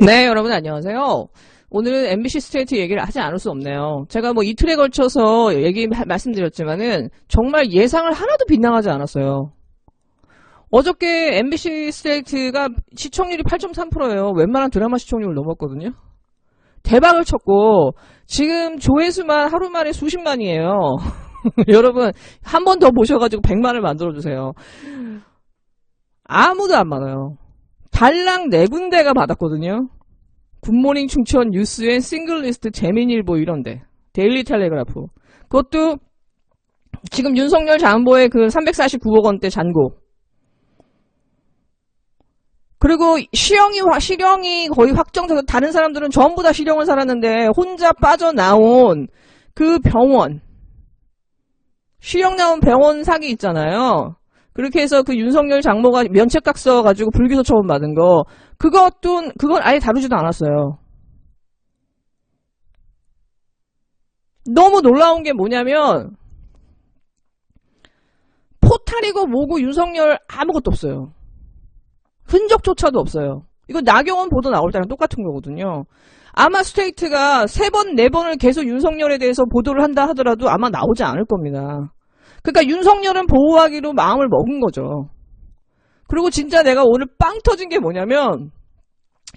네, 여러분 안녕하세요. 오늘은 MBC 스트레이트 얘기를 하지 않을 수 없네요. 제가 뭐 이틀에 걸쳐서 말씀드렸지만은 정말 예상을 하나도 빗나가지 않았어요. 어저께 MBC 스트레이트가 시청률이 8.3%예요. 웬만한 드라마 시청률을 넘었거든요. 대박을 쳤고 지금 조회수만 하루 만에 수십만이에요. 여러분 한 번 더 보셔가지고 100만을 만들어주세요. 아무도 안 받아요. 달랑 4군데가 받았거든요. 굿모닝 충천, 뉴스엔, 싱글리스트, 재민일보 이런데, 데일리 텔레그래프. 그것도 지금 윤석열 장보의 그 349억 원대 잔고. 그리고 실형이 거의 확정돼서 다른 사람들은 전부 다 실형을 살았는데 혼자 빠져나온 그 병원. 실형 나온 병원 사기 있잖아요. 그렇게 해서 그 윤석열 장모가 면책각 써가지고 불기소 처분 받은 거, 그건 아예 다루지도 않았어요. 너무 놀라운 게 뭐냐면, 포탈이고 뭐고 윤석열 아무것도 없어요. 흔적조차도 없어요. 이거 나경원 보도 나올 때랑 똑같은 거거든요. 아마 스트레이트가 3번, 4번을 계속 윤석열에 대해서 보도를 한다 하더라도 아마 나오지 않을 겁니다. 그러니까 윤석열은 보호하기로 마음을 먹은 거죠. 그리고 진짜 내가 오늘 빵 터진 게 뭐냐면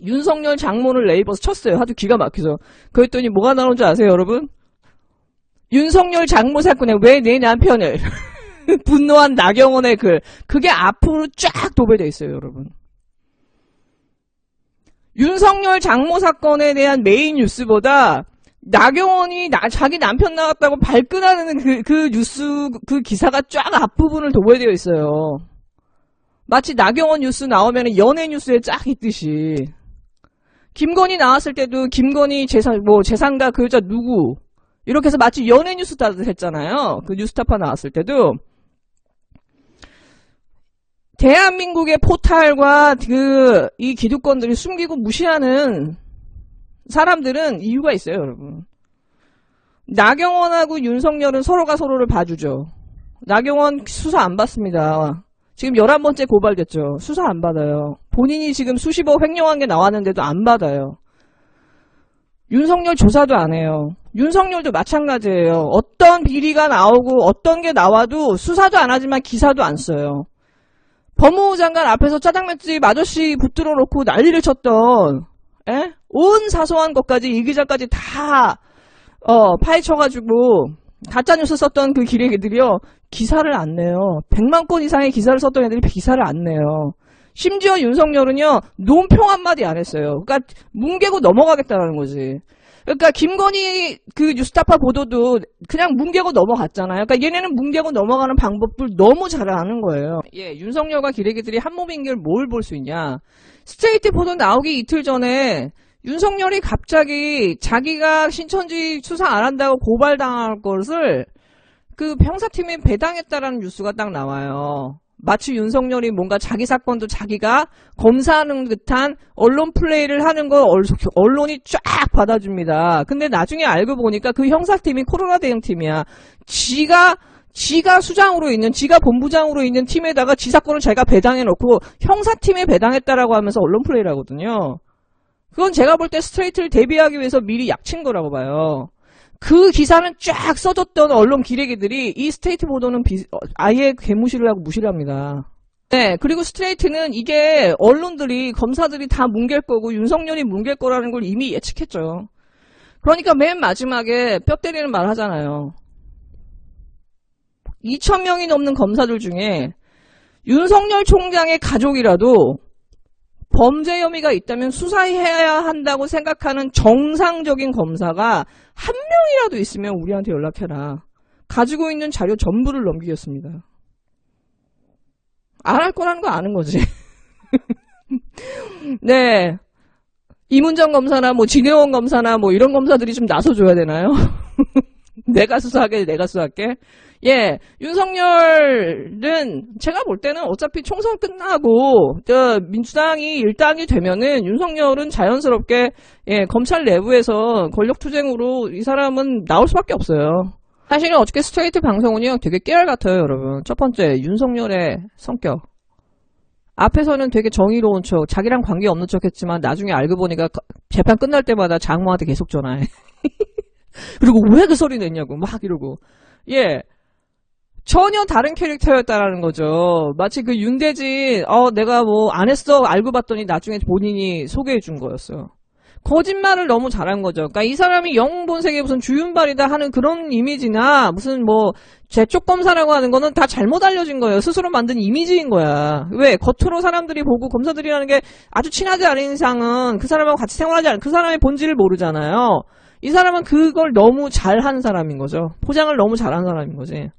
윤석열 장모를 네이버에서 쳤어요. 아주 기가 막히죠. 그랬더니 뭐가 나온 줄 아세요, 여러분? 윤석열 장모 사건에 왜 내 남편을 분노한 나경원의 글, 그게 앞으로 쫙 도배돼 있어요, 여러분. 윤석열 장모 사건에 대한 메인 뉴스보다 나경원이 자기 남편 나왔다고 발끈하는 그 뉴스, 그 기사가 쫙 앞부분을 도배되어 있어요. 마치 나경원 뉴스 나오면 연예 뉴스에 쫙 있듯이. 김건희 나왔을 때도 김건희 재산가 그 여자 누구 이렇게 해서 마치 연예 뉴스 따듯 했잖아요. 그 뉴스타파 나왔을 때도. 대한민국의 포탈과 이 기득권들이 숨기고 무시하는 사람들은 이유가 있어요, 여러분. 나경원하고 윤석열은 서로가 서로를 봐주죠. 나경원 수사 안 받습니다. 지금 11번째 고발됐죠. 수사 안 받아요. 본인이 지금 수십억 횡령한 게 나왔는데도 안 받아요. 윤석열 조사도 안 해요. 윤석열도 마찬가지예요. 어떤 비리가 나오고 어떤 게 나와도 수사도 안 하지만 기사도 안 써요. 법무부 장관 앞에서 짜장면집 아저씨 붙들어 놓고 난리를 쳤던 온 사소한 것까지 이 기자까지 다 파헤쳐가지고 가짜뉴스 썼던 그 기레기들이요. 기사를 안 내요. 100만 건 이상의 기사를 썼던 애들이 기사를 안 내요. 심지어 윤석열은요. 논평 한마디 안 했어요. 그러니까 뭉개고 넘어가겠다라는 거지. 그러니까 김건희 그 뉴스타파 보도도 그냥 뭉개고 넘어갔잖아요. 그러니까 얘네는 뭉개고 넘어가는 방법을 너무 잘 아는 거예요. 예, 윤석열과 기레기들이 한 몸인 걸 뭘 볼 수 있냐. 스트레이트 보도 나오기 이틀 전에 윤석열이 갑자기 자기가 신천지 수사 안 한다고 고발당할 것을 그 형사팀에 배당했다라는 뉴스가 딱 나와요. 마치 윤석열이 뭔가 자기 사건도 자기가 검사하는 듯한 언론 플레이를 하는 거 언론이 쫙 받아줍니다. 근데 나중에 알고 보니까 그 형사팀이 코로나 대응팀이야. 지가 수장으로 있는, 지가 본부장으로 있는 팀에다가 지 사건을 자기가 배당해놓고 형사팀에 배당했다라고 하면서 언론 플레이를 하거든요. 그건 제가 볼 때 스트레이트를 대비하기 위해서 미리 약친 거라고 봐요. 그 기사는 쫙 써줬던 언론 기레기들이 이 스트레이트 보도는 아예 개무시를 하고 무시를 합니다. 네, 그리고 스트레이트는 이게 언론들이, 검사들이 다 뭉갤 거고 윤석열이 뭉갤 거라는 걸 이미 예측했죠. 그러니까 맨 마지막에 뼈 때리는 말 하잖아요. 2,000명이 넘는 검사들 중에 윤석열 총장의 가족이라도 범죄 혐의가 있다면 수사해야 한다고 생각하는 정상적인 검사가 한 명이라도 있으면 우리한테 연락해라. 가지고 있는 자료 전부를 넘기겠습니다. 안 할 거라는 거 아는 거지. 네. 이문정 검사나 진혜원 검사나 이런 검사들이 좀 나서줘야 되나요? 내가 수사할게. 예, 윤석열은 제가 볼 때는 어차피 총선 끝나고 민주당이 일당이 되면은 윤석열은 자연스럽게 검찰 내부에서 권력투쟁으로 이 사람은 나올 수밖에 없어요. 사실은 어저께 스트레이트 방송은요 되게 깨알 같아요, 여러분. 첫 번째, 윤석열의 성격. 앞에서는 되게 정의로운 척, 자기랑 관계없는 척 했지만 나중에 알고 보니까 재판 끝날 때마다 장모한테 계속 전화해. 그리고 왜 그 소리 냈냐고 막 이러고. 예. 전혀 다른 캐릭터였다라는 거죠. 마치 그 윤대진, 내가 뭐 안 했어 알고 봤더니 나중에 본인이 소개해 준 거였어요. 거짓말을 너무 잘한 거죠. 그러니까 이 사람이 영본색에 무슨 주윤발이다 하는 그런 이미지나 무슨 뭐 재촉 검사라고 하는 거는 다 잘못 알려진 거예요. 스스로 만든 이미지인 거야. 왜? 겉으로 사람들이 보고 검사들이라는 게 아주 친하지 않은 이상은 그 사람하고 같이 생활하지 않은 그 사람의 본질을 모르잖아요. 이 사람은 그걸 너무 잘한 사람인 거죠. 포장을 너무 잘한 사람인 거지.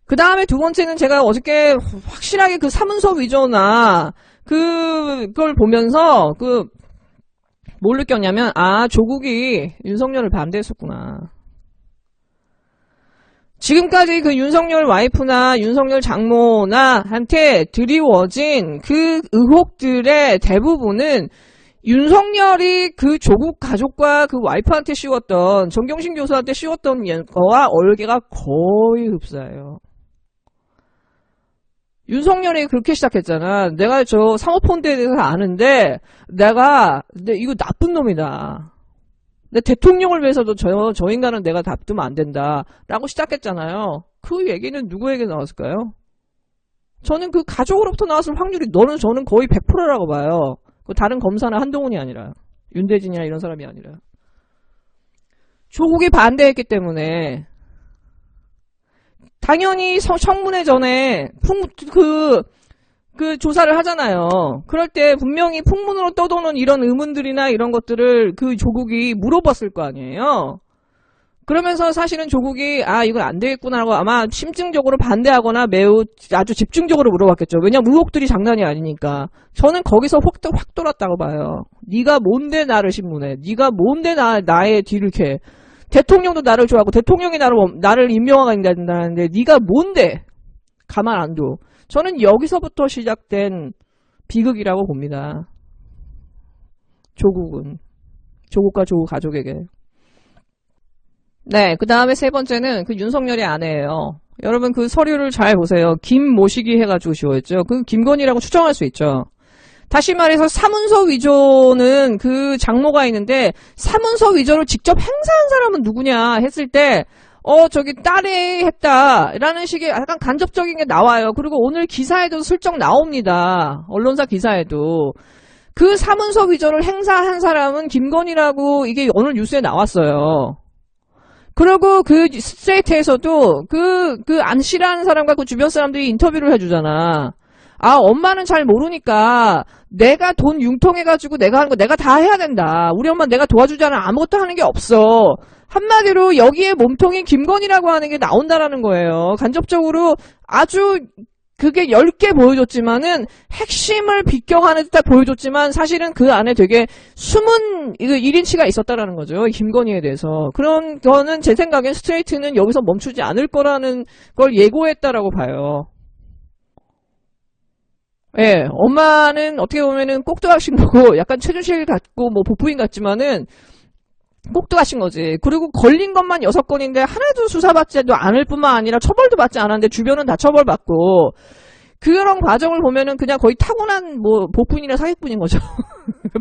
그 다음에 두 번째는 제가 어저께 확실하게 그 사문서 위조나 그걸 보면서 뭘 느꼈냐면 조국이 윤석열을 반대했었구나. 지금까지 그 윤석열 와이프나 윤석열 장모나 한테 드리워진 그 의혹들의 대부분은 윤석열이 그 조국 가족과 그 와이프한테 씌웠던 정경심 교수한테 씌웠던 거와 얼개가 거의 흡사해요. 윤석열이 그렇게 시작했잖아. 내가 저 사모펀드에 대해서 아는데 이거 나쁜 놈이다. 내 대통령을 위해서도 저 인간은 내가 납두면 안 된다. 라고 시작했잖아요. 그 얘기는 누구에게 나왔을까요? 저는 그 가족으로부터 나왔을 확률이 저는 거의 100%라고 봐요. 다른 검사나 한동훈이 아니라 윤대진이나 이런 사람이 아니라 조국이 반대했기 때문에 당연히 청문회 전에 그 조사를 하잖아요. 그럴 때 분명히 풍문으로 떠도는 이런 의문들이나 이런 것들을 그 조국이 물어봤을 거 아니에요. 그러면서 사실은 조국이 이건 안 되겠구나라고 아마 심층적으로 반대하거나 매우 아주 집중적으로 물어봤겠죠. 왜냐면 의혹들이 장난이 아니니까. 저는 거기서 확 돌았다고 봐요. 네가 뭔데 나를 신문해. 네가 뭔데 나의 뒤를 캐. 대통령도 나를 좋아하고 대통령이 나를 임명하게 된다는데 네가 뭔데 가만 안 둬. 저는 여기서부터 시작된 비극이라고 봅니다. 조국과 조국 가족에게. 네, 그 다음에 세 번째는 그 윤석열의 아내예요. 여러분 그 서류를 잘 보세요. 김모시기 해가지고 지워졌죠. 그 김건희라고 추정할 수 있죠. 다시 말해서 사문서 위조는 그 장모가 있는데 사문서 위조를 직접 행사한 사람은 누구냐 했을 때 저기 딸이 했다라는 식의 약간 간접적인 게 나와요. 그리고 오늘 기사에도 슬쩍 나옵니다. 언론사 기사에도. 그 사문서 위조를 행사한 사람은 김건희라고 이게 오늘 뉴스에 나왔어요. 그리고 그 스트레이트에서도 안 씨라는 사람과 그 주변 사람들이 인터뷰를 해주잖아. 엄마는 잘 모르니까 내가 돈 융통해가지고 내가 하는 거 내가 다 해야 된다. 우리 엄마 내가 도와주잖아. 아무것도 하는 게 없어. 한마디로 여기에 몸통인 김건희라고 하는 게 나온다라는 거예요. 간접적으로 아주 그게 10개 보여줬지만은 핵심을 비껴가는 듯 보여줬지만 사실은 그 안에 되게 숨은 1인치가 있었다라는 거죠. 김건희에 대해서. 그런 거는 제 생각엔 스트레이트는 여기서 멈추지 않을 거라는 걸 예고했다라고 봐요. 예, 엄마는 어떻게 보면은 꼭두각신 거고 약간 최준실 같고 뭐 복부인 같지만은 꼭두각신 거지. 그리고 걸린 것만 6건인데 하나도 수사받지도 않을 뿐만 아니라 처벌도 받지 않았는데 주변은 다 처벌받고 그런 과정을 보면은 그냥 거의 타고난 뭐 복부인이나 사기꾼인 거죠.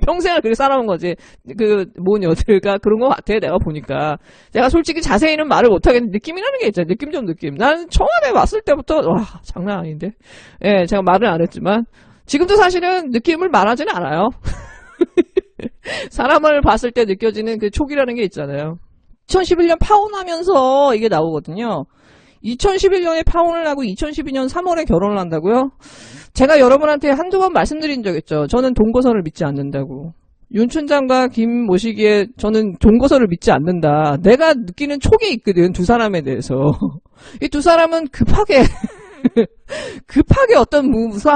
평생을 그렇게 살아온 거지. 그 모녀들과 그런 거 같아. 내가 보니까. 내가 솔직히 자세히는 말을 못하겠는데 느낌이라는 게 있잖아. 느낌. 난 청와대 왔을 때부터 와 장난 아닌데. 예, 제가 말을 안 했지만 지금도 사실은 느낌을 말하지는 않아요. 사람을 봤을 때 느껴지는 그 촉이라는 게 있잖아요. 2011년 파혼하면서 이게 나오거든요. 2011년에 파혼을 하고 2012년 3월에 결혼을 한다고요? 제가 여러분한테 한두 번 말씀드린 적 있죠. 저는 동거서를 믿지 않는다고. 윤 춘장과 김 모시기에 저는 동거서를 믿지 않는다. 내가 느끼는 촉이 있거든. 두 사람에 대해서. 이 두 사람은 급하게 어떤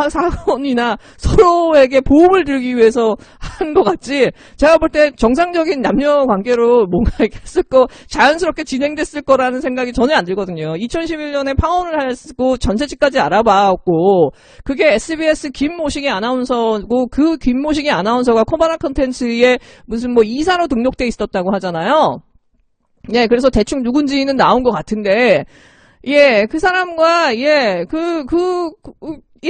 사건이나 서로에게 보험을 들기 위해서 한 것 같지. 제가 볼 때 정상적인 남녀 관계로 뭔가 이렇게 했을 거 자연스럽게 진행됐을 거라는 생각이 전혀 안 들거든요. 2011년에 파혼을 했고 전세집까지 알아봤고 그게 SBS 김모시기 아나운서고 그 김모시기 아나운서가 코바나 컨텐츠에 무슨 뭐 이사로 등록돼 있었다고 하잖아요. 네, 그래서 대충 누군지는 나온 것 같은데 예, 그 사람과, 예,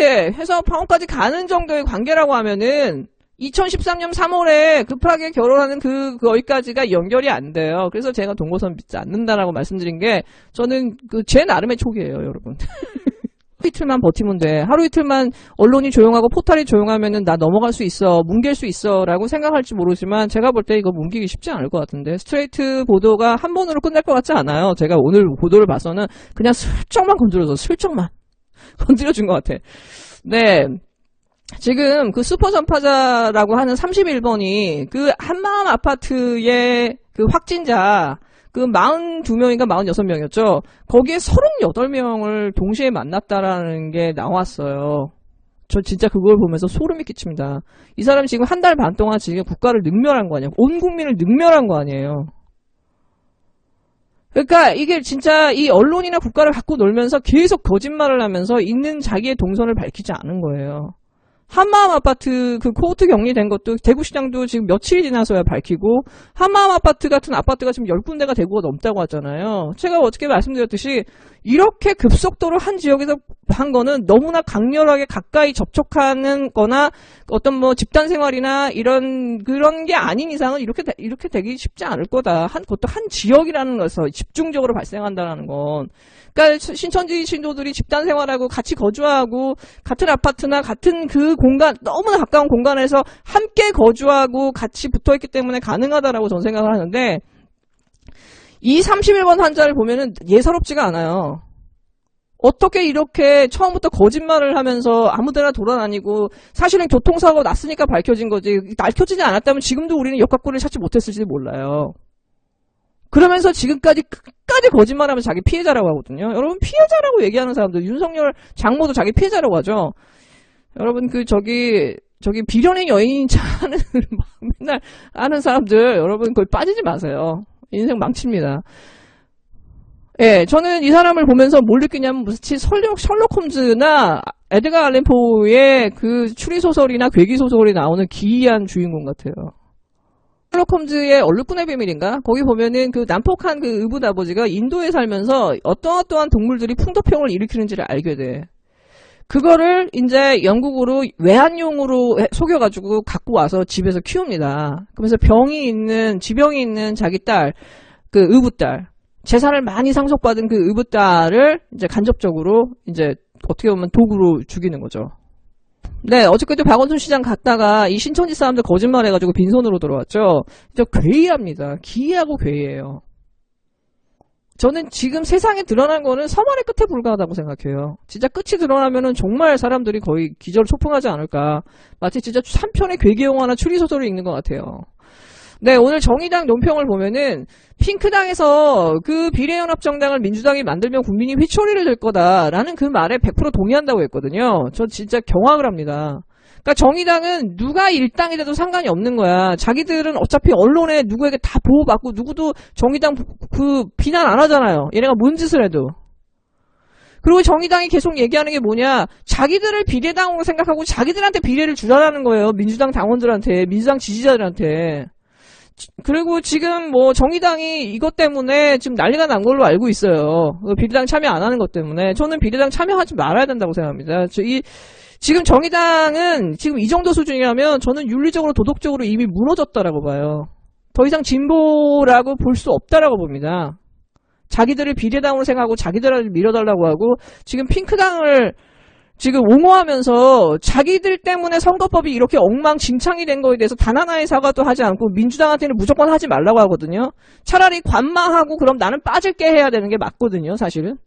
해서 파혼까지 가는 정도의 관계라고 하면은, 2013년 3월에 급하게 결혼하는 거기까지가 연결이 안 돼요. 그래서 제가 동거선 믿지 않는다라고 말씀드린 게, 저는 제 나름의 촉이에요, 여러분. 하루 이틀만 버티면 돼. 하루 이틀만 언론이 조용하고 포탈이 조용하면은 나 넘어갈 수 있어. 뭉갤 수 있어. 라고 생각할지 모르지만 제가 볼 때 이거 뭉기기 쉽지 않을 것 같은데 스트레이트 보도가 한 번으로 끝날 것 같지 않아요. 제가 오늘 보도를 봐서는 그냥 슬쩍만 건드려서 슬쩍만 건드려준 것 같아. 네. 지금 그 슈퍼 전파자라고 하는 31번이 그 한마음 아파트의 그 확진자 그 42명인가 46명이었죠. 거기에 38명을 동시에 만났다라는 게 나왔어요. 저 진짜 그걸 보면서 소름이 끼칩니다. 이 사람이 지금 한 달 반 동안 지금 국가를 능멸한 거 아니에요. 온 국민을 능멸한 거 아니에요. 그러니까 이게 진짜 이 언론이나 국가를 갖고 놀면서 계속 거짓말을 하면서 있는 자기의 동선을 밝히지 않은 거예요. 한마음 아파트 그 코호트 격리된 것도 대구시장도 지금 며칠이 지나서야 밝히고 한마음 아파트 같은 아파트가 지금 10군데가 대구가 넘다고 하잖아요. 제가 어저께 말씀드렸듯이 이렇게 급속도로 한 지역에서 한 거는 너무나 강렬하게 가까이 접촉하는 거나 어떤 뭐 집단 생활이나 그런 게 아닌 이상은 이렇게 되기 쉽지 않을 거다. 그것도 한 지역이라는 것에서 집중적으로 발생한다는 건. 그러니까 신천지 신도들이 집단 생활하고 같이 거주하고 같은 아파트나 같은 그 공간 너무나 가까운 공간에서 함께 거주하고 같이 붙어있기 때문에 가능하다라고 저는 생각을 하는데 이 31번 환자를 보면은 예사롭지가 않아요. 어떻게 이렇게 처음부터 거짓말을 하면서 아무데나 돌아다니고 사실은 교통사고가 났으니까 밝혀진 거지 밝혀지지 않았다면 지금도 우리는 역학구를 찾지 못했을지도 몰라요. 그러면서 지금까지 끝까지 거짓말하면서 자기 피해자라고 하거든요. 여러분 피해자라고 얘기하는 사람들 윤석열 장모도 자기 피해자라고 하죠. 여러분 저기 비련의 여인인 척하는 맨날 아는 사람들 여러분 거기 빠지지 마세요. 인생 망칩니다. 예, 저는 이 사람을 보면서 뭘 느끼냐면 무슨 셜록 홈즈나 에드가 알렌 포의 그 추리소설이나 괴기소설이 나오는 기이한 주인공 같아요. 셜록 홈즈의 얼룩군의 비밀인가? 거기 보면은 그 난폭한 그 의붓 아버지가 인도에 살면서 어떠한 동물들이 풍토병을 일으키는지를 알게 돼. 그거를 이제 영국으로 외환용으로 속여가지고 갖고 와서 집에서 키웁니다. 그러면서 지병이 있는 자기 딸, 그 의붓딸, 재산을 많이 상속받은 그 의붓딸을 이제 간접적으로 이제 어떻게 보면 도구로 죽이는 거죠. 네, 어저께도 박원순 시장 갔다가 이 신천지 사람들 거짓말 해가지고 빈손으로 돌아왔죠. 진짜 괴이합니다. 기이하고 괴이해요. 저는 지금 세상에 드러난 거는 서만의 끝에 불과하다고 생각해요. 진짜 끝이 드러나면은 정말 사람들이 거의 기절 초풍하지 않을까. 마치 진짜 3편의 괴기영화나 추리소설을 읽는 것 같아요. 네, 오늘 정의당 논평을 보면은 핑크당에서 그 비례연합정당을 민주당이 만들면 국민이 회초리를 들 거다라는 그 말에 100% 동의한다고 했거든요. 저 진짜 경악을 합니다. 그러니까 정의당은 누가 일당이 돼도 상관이 없는 거야. 자기들은 어차피 언론에 누구에게 다 보호받고 누구도 정의당 비난 안 하잖아요. 얘네가 뭔 짓을 해도. 그리고 정의당이 계속 얘기하는 게 뭐냐. 자기들을 비례당으로 생각하고 자기들한테 비례를 주라는 거예요. 민주당 당원들한테, 민주당 지지자들한테. 그리고 지금 뭐 정의당이 이것 때문에 지금 난리가 난 걸로 알고 있어요. 비례당 참여 안 하는 것 때문에. 저는 비례당 참여하지 말아야 된다고 생각합니다. 지금 정의당은 지금 이 정도 수준이라면 저는 윤리적으로 도덕적으로 이미 무너졌다라고 봐요. 더 이상 진보라고 볼 수 없다라고 봅니다. 자기들을 비례당으로 생각하고 자기들을 밀어달라고 하고 지금 핑크당을 지금 옹호하면서 자기들 때문에 선거법이 이렇게 엉망진창이 된 거에 대해서 단 하나의 사과도 하지 않고 민주당한테는 무조건 하지 말라고 하거든요. 차라리 관망하고 그럼 나는 빠질게 해야 되는 게 맞거든요. 사실은.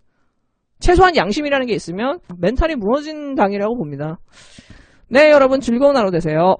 최소한 양심이라는 게 있으면 멘탈이 무너진 당이라고 봅니다. 네, 여러분 즐거운 하루 되세요.